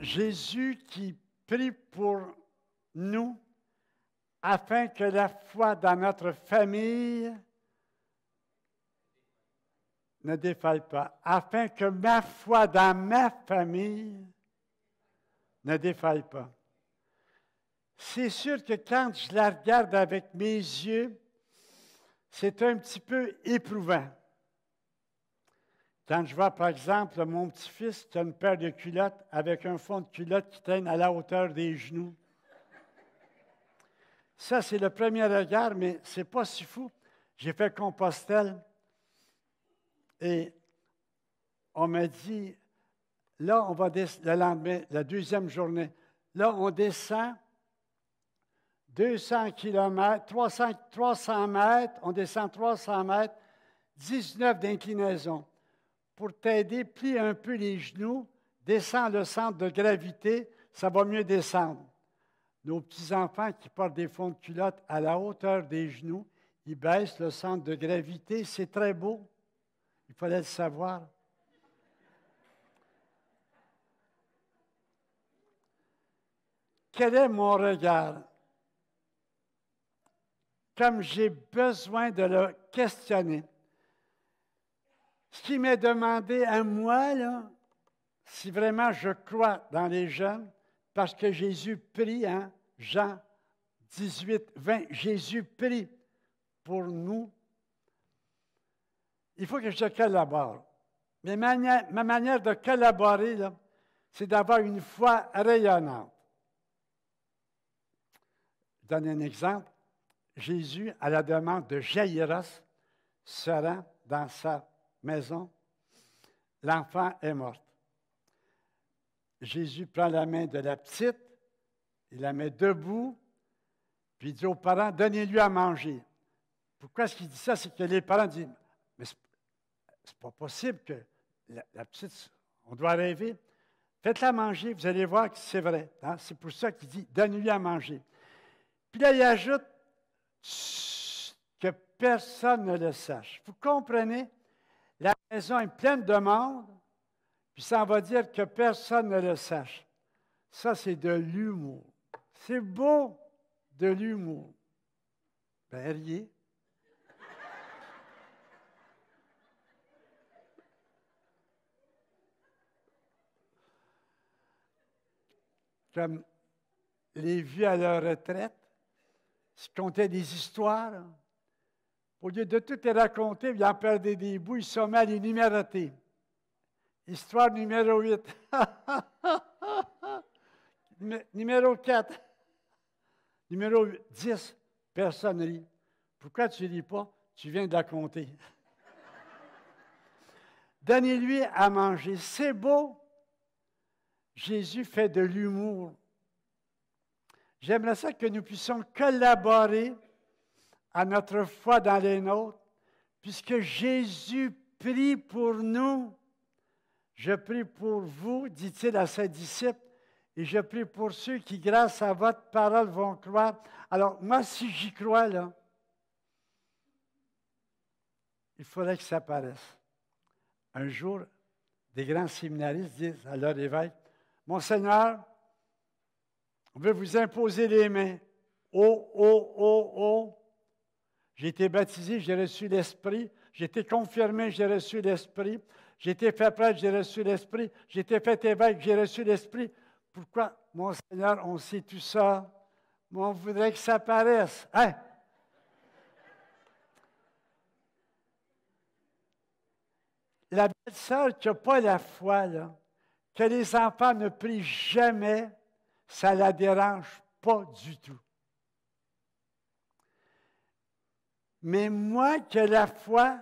Jésus qui prie pour nous afin que la foi dans notre famille ne défaille pas, afin que ma foi dans ma famille ne défaille pas. C'est sûr que quand je la regarde avec mes yeux, c'est un petit peu éprouvant. Quand je vois, par exemple, mon petit-fils qui a une paire de culottes avec un fond de culotte qui traîne à la hauteur des genoux. Ça, c'est le premier regard, mais ce n'est pas si fou. J'ai fait Compostelle et on m'a dit, là, on va le lendemain, la deuxième journée, là, on descend 200 km, 300 mètres, on descend 300 mètres, 19 d'inclinaison. Pour t'aider, plie un peu les genoux, descends le centre de gravité, ça va mieux descendre. Nos petits-enfants qui portent des fonds de culotte à la hauteur des genoux, ils baissent le centre de gravité, c'est très beau. Il fallait le savoir. Quel est mon regard? Comme j'ai besoin de le questionner. Ce qui m'est demandé à moi, là, si vraiment je crois dans les jeunes, parce que Jésus prie, hein, Jean 18, 20, Jésus prie pour nous, il faut que je collabore. Mais ma manière de collaborer, là, c'est d'avoir une foi rayonnante. Je donne un exemple. Jésus, à la demande de Jaïros, se rend dans sa maison. L'enfant est mort. Jésus prend la main de la petite, il la met debout, puis il dit aux parents, donnez-lui à manger. Pourquoi est-ce qu'il dit ça? C'est que les parents disent, mais c'est pas possible que la petite, on doit rêver. Faites-la manger, vous allez voir que c'est vrai. Hein? C'est pour ça qu'il dit, donne-lui à manger. Puis là, il ajoute que personne ne le sache. Vous comprenez? La maison est pleine de monde, puis ça va dire que personne ne le sache. Ça, c'est de l'humour. C'est beau, de l'humour. Ben, riez. Comme les vieux à leur retraite, ils comptaient des histoires. Au lieu de tout les raconter, ils en perdaient des bouts, ils se sont mis à les numéroter. Histoire numéro 8. Numéro 4. Numéro 10. Personne ne rit. Pourquoi tu ne ris pas? Tu viens de la compter. Donnez-lui à manger. C'est beau. Jésus fait de l'humour. J'aimerais ça que nous puissions collaborer à notre foi dans les nôtres, puisque Jésus prie pour nous. Je prie pour vous, dit-il à ses disciples, et je prie pour ceux qui, grâce à votre parole, vont croire. Alors, moi, si j'y crois, là, il faudrait que ça paraisse. Un jour, des grands séminaristes disent à leur évêque, « Monseigneur, on veut vous imposer les mains. Oh, oh, oh, oh. J'ai été baptisé, j'ai reçu l'Esprit. J'ai été confirmé, j'ai reçu l'Esprit. J'ai été fait prêtre, j'ai reçu l'Esprit. J'ai été fait évêque, j'ai reçu l'Esprit. Pourquoi, mon Seigneur, on sait tout ça, mais on voudrait que ça paraisse. Hein? La belle-sœur qui n'a pas la foi, là, que les enfants ne prient jamais, ça ne la dérange pas du tout. Mais moi qui ai la foi,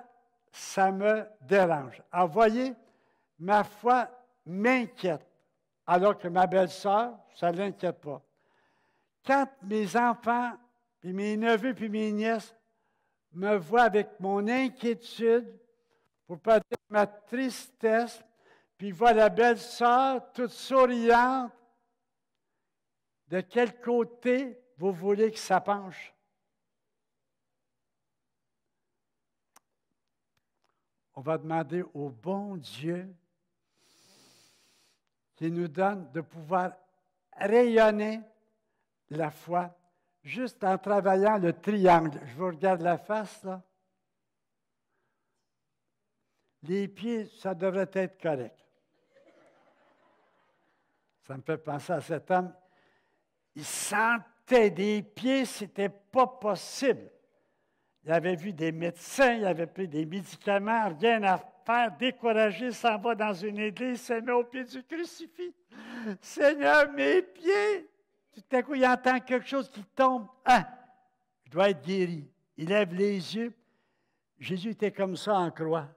ça me dérange. Alors, voyez, ma foi m'inquiète, alors que ma belle-sœur, ça ne l'inquiète pas. Quand mes enfants, puis mes neveux, puis mes nièces me voient avec mon inquiétude, pour pas dire ma tristesse, puis ils voient la belle-sœur toute souriante, de quel côté vous voulez que ça penche? On va demander au bon Dieu qui nous donne de pouvoir rayonner la foi juste en travaillant le triangle. Je vous regarde la face, là. Les pieds, ça devrait être correct. Ça me fait penser à cet homme. Il sentait des pieds, c'était pas possible. Il avait vu des médecins, il avait pris des médicaments, rien à faire, découragé, s'en va dans une église, se met au pied du crucifix. Seigneur, mes pieds! Tout à coup, il entend quelque chose qui tombe. Ah! Je dois être guéri. Il lève les yeux. Jésus était comme ça en croix.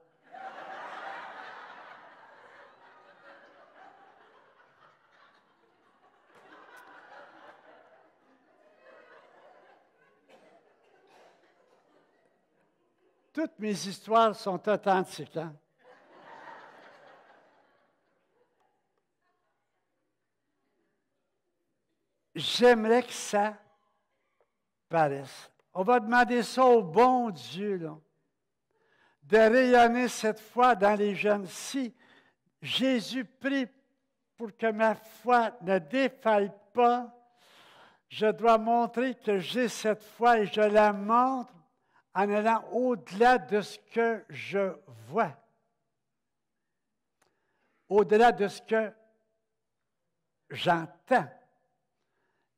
Toutes mes histoires sont authentiques. Hein? J'aimerais que ça paraisse. On va demander ça au bon Dieu, là, de rayonner cette foi dans les jeunes. Si Jésus prie pour que ma foi ne défaille pas, je dois montrer que j'ai cette foi et je la montre en allant au-delà de ce que je vois, au-delà de ce que j'entends.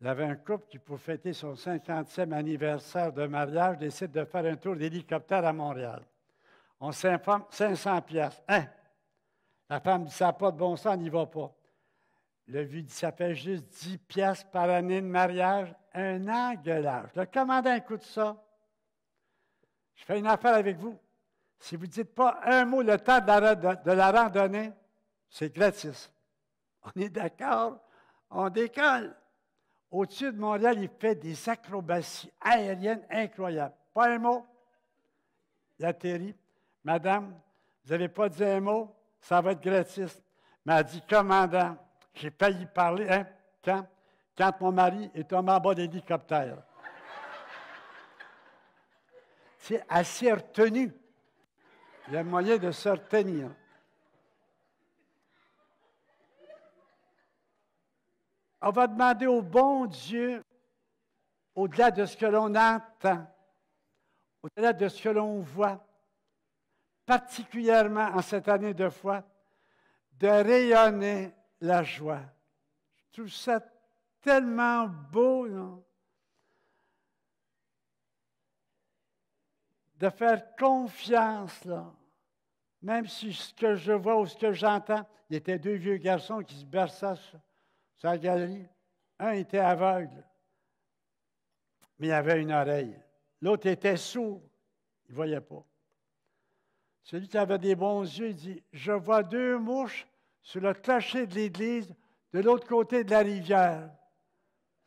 Il y avait un couple qui, pour fêter son 50e anniversaire de mariage, décide de faire un tour d'hélicoptère à Montréal. On s'informe, 500 piastres. Hein? La femme dit, ça n'a pas de bon sens, on n'y va pas. Le vieux dit, ça fait juste 10 piastres par année de mariage, un engueulage. Le commandant écoute ça. Je fais une affaire avec vous. Si vous ne dites pas un mot le temps de la randonnée, c'est gratis. On est d'accord? On décolle. Au-dessus de Montréal, il fait des acrobaties aériennes incroyables. Pas un mot. Il atterrit. Madame, vous n'avez pas dit un mot, ça va être gratis. Mais elle dit, commandant, j'ai failli parler, hein? Quand mon mari est tombé en bas de l'hélicoptère. C'est assez retenu. Il y a moyen de se retenir. On va demander au bon Dieu, au-delà de ce que l'on entend, au-delà de ce que l'on voit, particulièrement en cette année de foi, de rayonner la joie. Je trouve ça tellement beau, non? De faire confiance, là. Même si ce que je vois ou ce que j'entends, il y était deux vieux garçons qui se berçaient sur la galerie. Un était aveugle, mais il avait une oreille. L'autre était sourd, il ne voyait pas. Celui qui avait des bons yeux, il dit, « Je vois deux mouches sur le clocher de l'église de l'autre côté de la rivière. »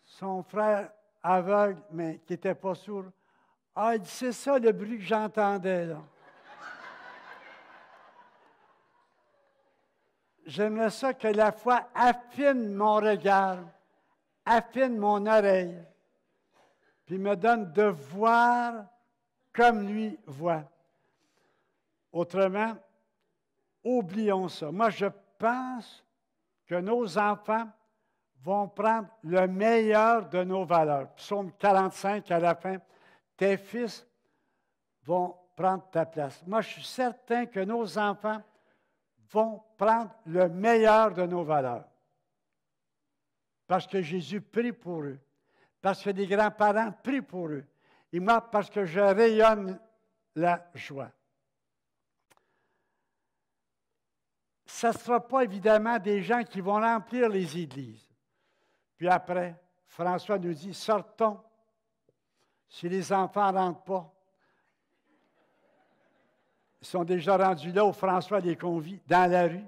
Son frère aveugle, mais qui n'était pas sourd, « Ah, il dit, c'est ça le bruit que j'entendais, là. » J'aimerais ça que la foi affine mon regard, affine mon oreille, puis me donne de voir comme lui voit. Autrement, oublions ça. Moi, je pense que nos enfants vont prendre le meilleur de nos valeurs. Psaume 45 à la fin, tes fils vont prendre ta place. Moi, je suis certain que nos enfants vont prendre le meilleur de nos valeurs. Parce que Jésus prie pour eux. Parce que les grands-parents prient pour eux. Et moi, parce que je rayonne la joie. Ce ne sera pas évidemment des gens qui vont remplir les églises. Puis après, François nous dit, sortons. Si les enfants ne rentrent pas, ils sont déjà rendus là où François les convie, dans la rue.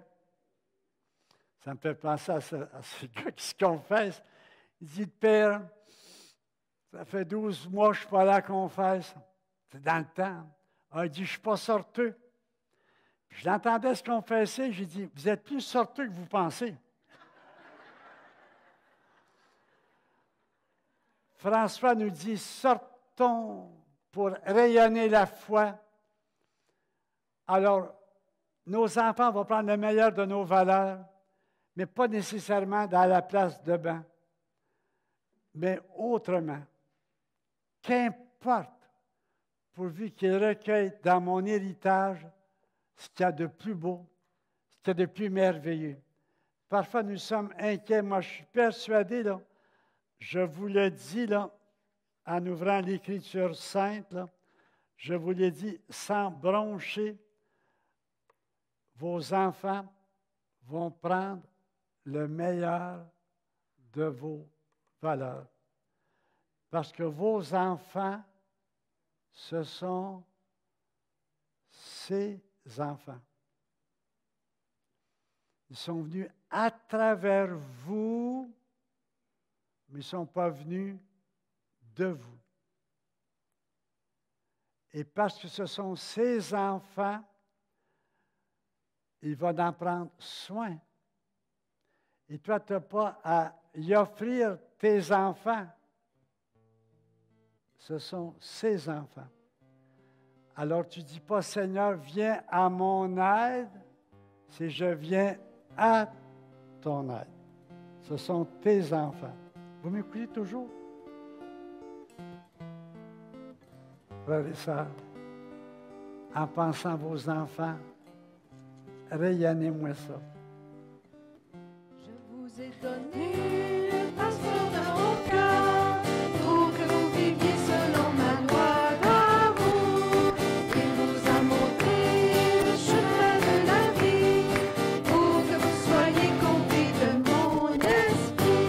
Ça me fait penser à ce gars qui se confesse. Il dit, Père, ça fait 12 mois que je ne suis pas là à confesse. C'est dans le temps. Ah, il dit, je ne suis pas sorteux. Puis je l'entendais se confesser. J'ai dit, vous êtes plus sorteux que vous pensez. François nous dit, sortons pour rayonner la foi. Alors, nos enfants vont prendre le meilleur de nos valeurs, mais pas nécessairement dans la place de banc, mais autrement. Qu'importe, pourvu qu'il recueille dans mon héritage ce qu'il y a de plus beau, ce qu'il y a de plus merveilleux. Parfois, nous sommes inquiets. Moi, je suis persuadé, là, je vous le dis, là, en ouvrant l'Écriture sainte, là, je vous l'ai dit, sans broncher, vos enfants vont prendre le meilleur de vos valeurs. Parce que vos enfants, ce sont ses enfants. Ils sont venus à travers vous, mais ils ne sont pas venus de vous. Et parce que ce sont ses enfants, il va en prendre soin. Et toi, tu n'as pas à y offrir tes enfants. Ce sont ses enfants. Alors tu ne dis pas, Seigneur, viens à mon aide, c'est je viens à ton aide. Ce sont tes enfants. Vous m'écoutez toujours? Frères et sœurs, en pensant à vos enfants, rayonnez-moi ça. Je vous ai donné le passeport dans mon cœur pour que vous viviez selon ma loi d'amour. Il vous a montré le chemin de la vie pour que vous soyez conduits de mon esprit.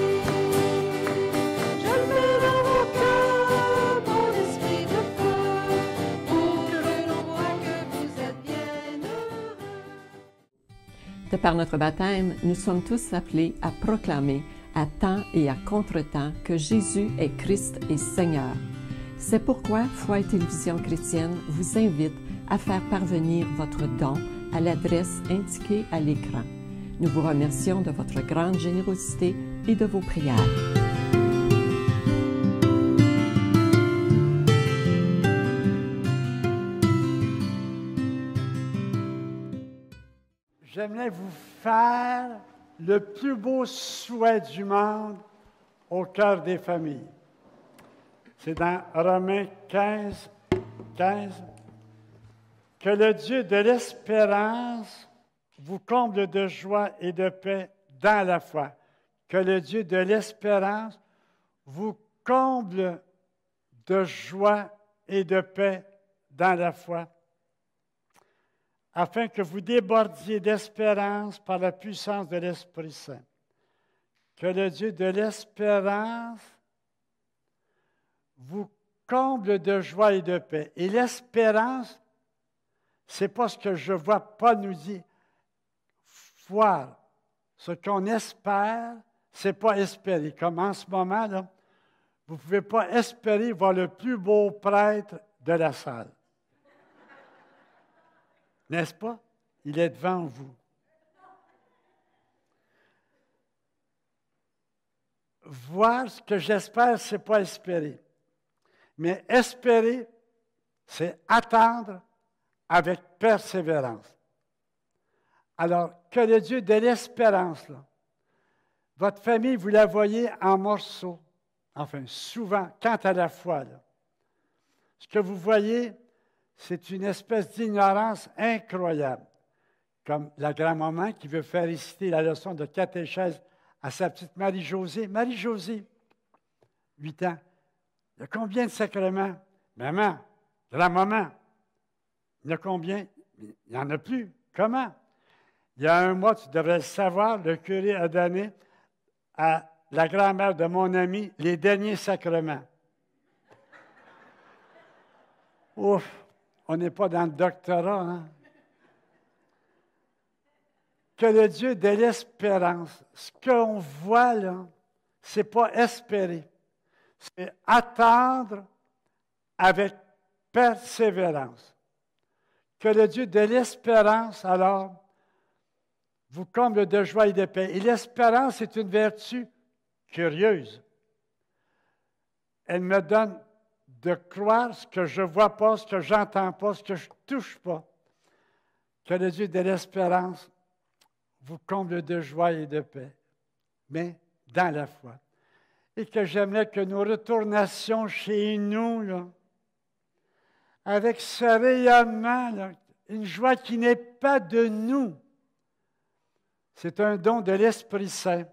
Je mets dans vos cœurs mon esprit de feu pour que l'on voit que vous êtes bien heureux. De par notre baptême, nous sommes tous appelés à proclamer à temps et à contre-temps que Jésus est Christ et Seigneur. C'est pourquoi Foi et Télévision chrétienne vous invite à faire parvenir votre don à l'adresse indiquée à l'écran. Nous vous remercions de votre grande générosité et de vos prières. J'aimerais vous faire le plus beau souhait du monde au cœur des familles. C'est dans Romains 15. Que le Dieu de l'espérance vous comble de joie et de paix dans la foi. Que le Dieu de l'espérance vous comble de joie et de paix dans la foi, afin que vous débordiez d'espérance par la puissance de l'Esprit Saint. Que le Dieu de l'espérance vous comble de joie et de paix. Et l'espérance, ce n'est pas ce que je vois Paul nous dit. Voir ce qu'on espère, ce n'est pas espérer. Comme en ce moment, là, vous ne pouvez pas espérer voir le plus beau prêtre de la salle. N'est-ce pas? Il est devant vous. Voir ce que j'espère, ce n'est pas espérer. Mais espérer, c'est attendre avec persévérance. Alors, que le Dieu de l'espérance, là, votre famille, vous la voyez en morceaux. Enfin, souvent, quant à la foi, là. Ce que vous voyez, c'est une espèce d'ignorance incroyable. Comme la grand-maman qui veut faire réciter la leçon de catéchèse à sa petite Marie-Josée. Marie-Josée, 8 ans. Il y a combien de sacrements? Maman, grand-maman, il y en a combien? Il n'y en a plus. Comment? Il y a un mois, tu devrais le savoir, le curé a donné à la grand-mère de mon ami les derniers sacrements. Ouf! On n'est pas dans le doctorat, hein? Que le Dieu de l'espérance, ce qu'on voit là, ce n'est pas espérer, c'est attendre avec persévérance. Que le Dieu de l'espérance, alors, vous comble de joie et de paix. Et l'espérance est une vertu curieuse. Elle me donne de croire ce que je ne vois pas, ce que je n'entends pas, ce que je ne touche pas. Que le Dieu de l'espérance vous comble de joie et de paix, mais dans la foi. Et que j'aimerais que nous retournassions chez nous, là, avec ce rayonnement, là, une joie qui n'est pas de nous. C'est un don de l'Esprit Saint.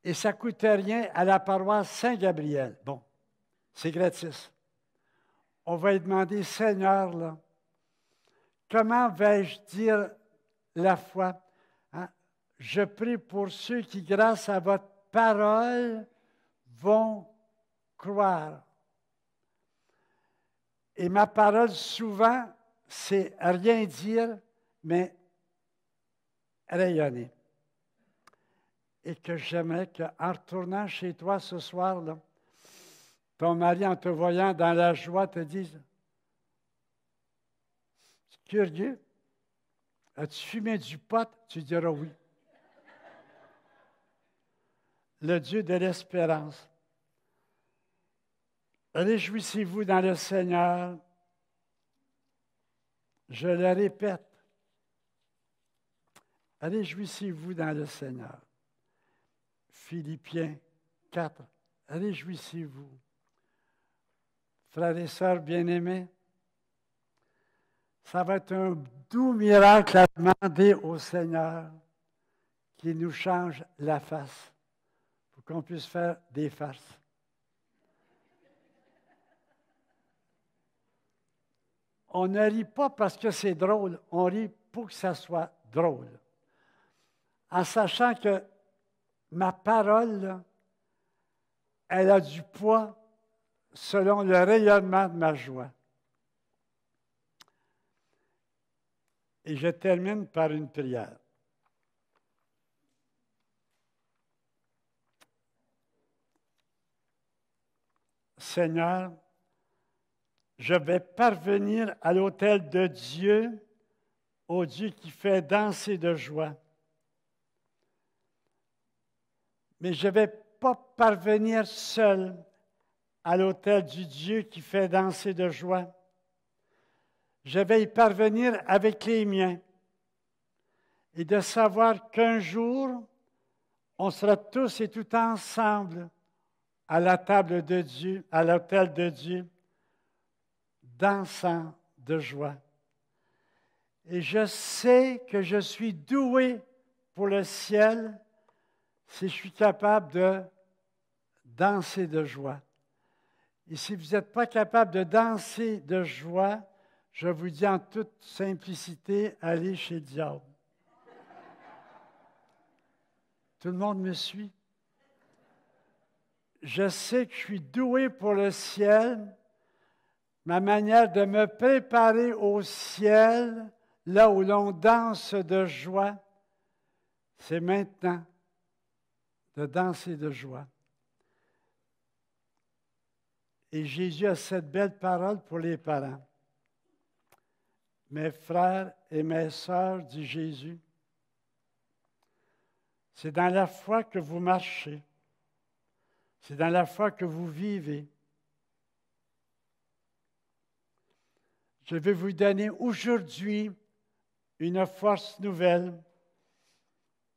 Et ça ne coûte rien à la paroisse Saint-Gabriel. Bon, c'est gratis. On va lui demander, Seigneur, là, comment vais-je dire la foi? Hein? Je prie pour ceux qui, grâce à votre parole, vont croire. Et ma parole, souvent, c'est rien dire, mais rayonner. Et que j'aimerais qu'en retournant chez toi ce soir, là, ton mari, en te voyant dans la joie, te dise, « Curieux, as-tu fumé du pot? » Tu diras oui. Le Dieu de l'espérance. Réjouissez-vous dans le Seigneur. Je le répète. Réjouissez-vous dans le Seigneur. Philippiens 4. Réjouissez-vous. Frères et sœurs bien-aimés, ça va être un doux miracle à demander au Seigneur qu'il nous change la face pour qu'on puisse faire des farces. On ne rit pas parce que c'est drôle, on rit pour que ça soit drôle. En sachant que ma parole, là, elle a du poids selon le rayonnement de ma joie. Et je termine par une prière. Seigneur, je vais parvenir à l'autel de Dieu, au Dieu qui fait danser de joie. Mais je ne vais pas parvenir seul à l'autel du Dieu qui fait danser de joie. Je vais y parvenir avec les miens et de savoir qu'un jour, on sera tous et tout ensemble à la table de Dieu, à l'autel de Dieu, dansant de joie. Et je sais que je suis doué pour le ciel si je suis capable de danser de joie. Et si vous n'êtes pas capable de danser de joie, je vous dis en toute simplicité, allez chez le diable. Tout le monde me suit? Je sais que je suis doué pour le ciel. Ma manière de me préparer au ciel, là où l'on danse de joie, c'est maintenant de danser de joie. Et Jésus a cette belle parole pour les parents. Mes frères et mes sœurs, dit Jésus, c'est dans la foi que vous marchez. C'est dans la foi que vous vivez. Je vais vous donner aujourd'hui une force nouvelle,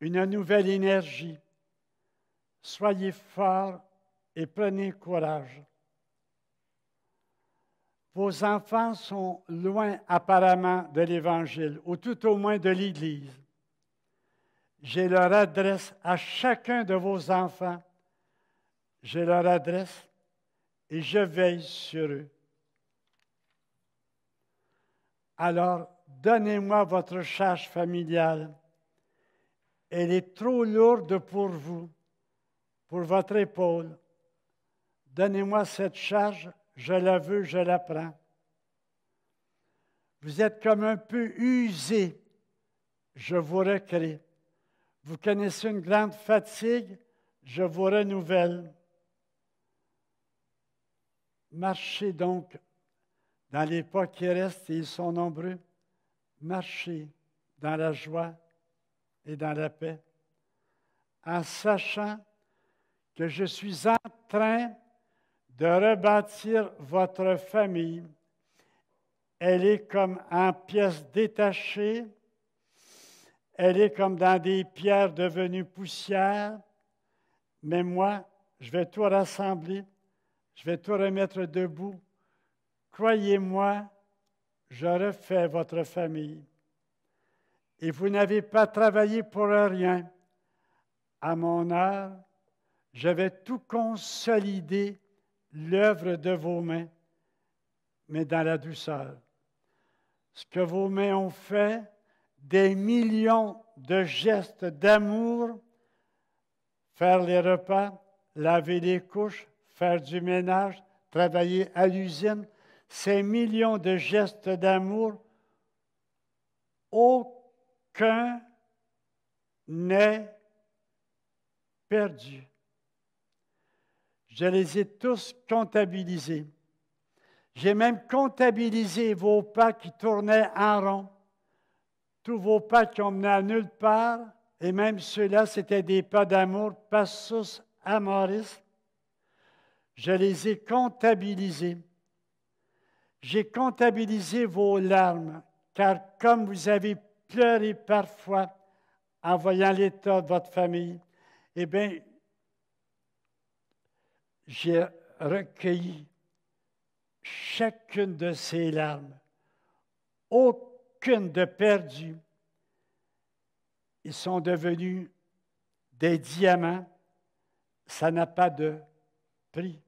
une nouvelle énergie. Soyez forts et prenez courage. Vos enfants sont loin apparemment de l'Évangile, ou tout au moins de l'Église. Je leur adresse à chacun de vos enfants, je leur adresse et je veille sur eux. Alors, donnez-moi votre charge familiale. Elle est trop lourde pour vous, pour votre épaule. Donnez-moi cette charge, je la veux, je la prends. Vous êtes comme un peu usé, je vous recrée. Vous connaissez une grande fatigue, je vous renouvelle. Marchez donc dans les pas qui restent, et ils sont nombreux. Marchez dans la joie et dans la paix, en sachant que je suis en train de rebâtir votre famille. Elle est comme en pièces détachées. elle est comme dans des pierres devenues poussière, mais moi, je vais tout rassembler, je vais tout remettre debout. Croyez-moi, je refais votre famille. Et vous n'avez pas travaillé pour rien. À mon heure, je vais tout consolider, l'œuvre de vos mains, mais dans la douceur. Ce que vos mains ont fait, des millions de gestes d'amour, faire les repas, laver les couches, faire du ménage, travailler à l'usine, ces millions de gestes d'amour, aucun n'est perdu. Je les ai tous comptabilisés. J'ai même comptabilisé vos pas qui tournaient en rond, tous vos pas qui ont mené à nulle part, et même ceux-là, c'était des pas d'amour, passus amoris. Je les ai comptabilisés. J'ai comptabilisé vos larmes, car comme vous avez pleuré parfois en voyant l'état de votre famille, eh bien, j'ai recueilli chacune de ces larmes, aucune de perdue. Ils sont devenus des diamants, ça n'a pas de prix.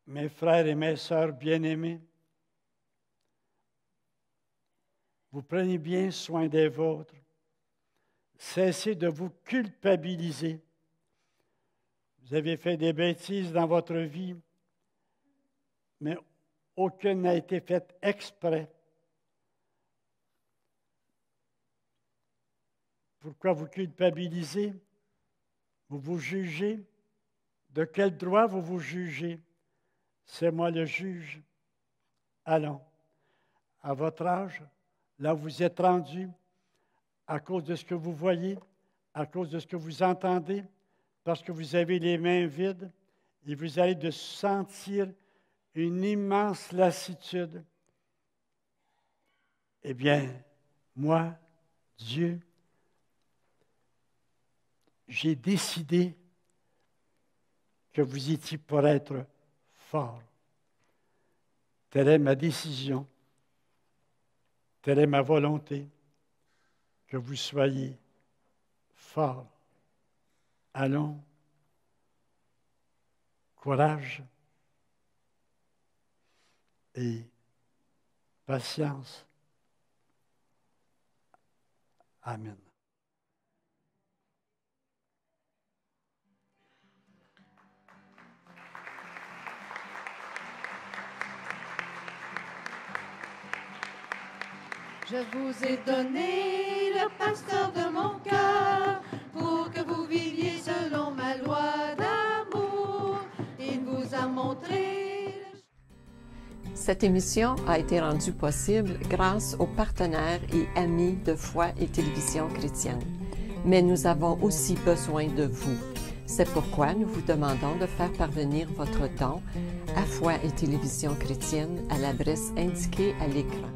Mes frères et mes sœurs bien-aimés, vous prenez bien soin des vôtres. Cessez de vous culpabiliser. Vous avez fait des bêtises dans votre vie, mais aucune n'a été faite exprès. Pourquoi vous culpabilisez? Vous vous jugez? De quel droit vous vous jugez? C'est moi le juge. Allons, à votre âge, là où vous êtes rendu, à cause de ce que vous voyez, à cause de ce que vous entendez, parce que vous avez les mains vides, et vous allez de sentir une immense lassitude. Eh bien, moi, Dieu, j'ai décidé que vous étiez pour être fort. Telle est ma décision, telle est ma volonté, que vous soyez forts. Allons, courage et patience. Amen. Je vous ai donné le pasteur de mon cœur pour que vous viviez selon ma loi d'amour. Il vous a montré. Cette émission a été rendue possible grâce aux partenaires et amis de Foi et Télévision chrétienne. Mais nous avons aussi besoin de vous. C'est pourquoi nous vous demandons de faire parvenir votre don à Foi et Télévision chrétienne à l'adresse indiquée à l'écran.